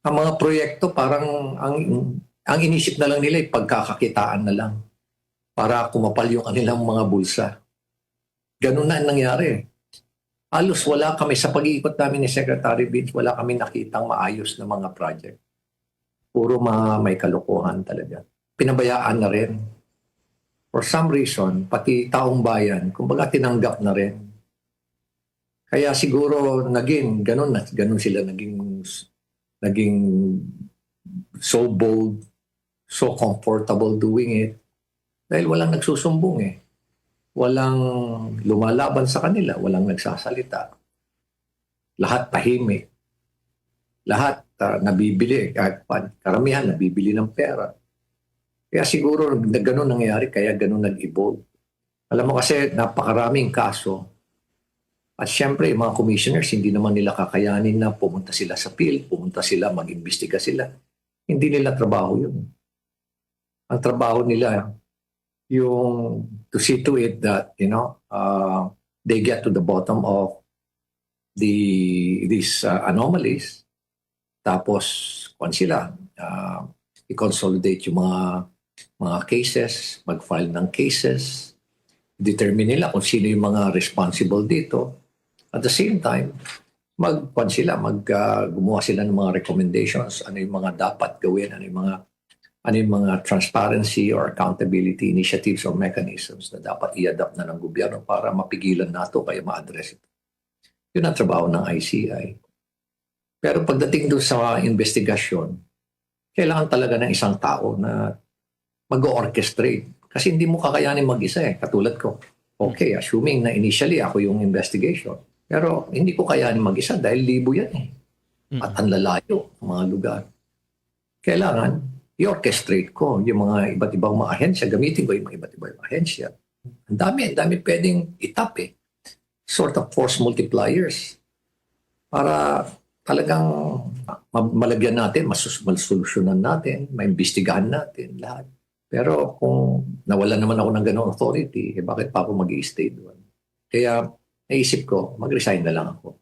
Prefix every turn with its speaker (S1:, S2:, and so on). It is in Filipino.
S1: Ang mga proyekto parang ang inisip na lang nila ay pagkakakitaan na lang para kumapal yung kanilang mga bulsa. Ganun na ang nangyari. Halos wala kami sa pag-iikot namin ni Secretary Vince, wala kami nakitang maayos na mga project. Puro mga may kalokohan talaga. Pinabayaan na rin. For some reason, pati taong bayan, kumbaga tinanggap na rin. Kaya siguro ganun sila naging so bold, so comfortable doing it. Dahil walang nagsusumbong eh. Walang lumalaban sa kanila, walang nagsasalita. Lahat tahimik. Lahat nabibili, karamihan nabibili ng pera. Kaya siguro ganun nangyari, kaya ganun nag-evolve. Alam mo kasi napakaraming kaso. At syempre, mga commissioners, hindi naman nila kakayanin na pumunta sila sa field, pumunta sila, mag-imbestiga sila. Hindi nila trabaho yun. Ang trabaho nila, yung to see to it that, they get to the bottom of these anomalies. Tapos, i-consolidate yung mga cases, mag-file ng cases, determine nila kung sino yung mga responsible dito. At the same time, gumawa sila ng mga recommendations, ano yung mga dapat gawin, ano yung mga transparency or accountability initiatives or mechanisms na dapat i-adapt na ng gobyerno para mapigilan nato kaya ma-address ito. Yun ang trabaho ng ICI. Pero pagdating doon sa investigasyon, kailangan talaga ng isang tao na mag-orchestrate. Kasi hindi mo kakayanin mag-isa eh. Katulad ko. Okay, assuming na initially ako yung investigation. Pero hindi ko kayanin mag-isa dahil libo yan eh. At ang lalayo, mga lugar. Kailangan i-orchestrate ko yung mga iba't ibang mga ahensya. Gamitin ko yung mga iba't ibang ahensya. Ang dami pwedeng itap eh. Sort of force multipliers. Para talagang malagyan natin, masolusyonan natin, maimbestigahan natin lahat. Pero kung nawala naman ako ng ganong authority, bakit pa ako mag-i-stay doon? Kaya naisip ko, mag-resign na lang ako.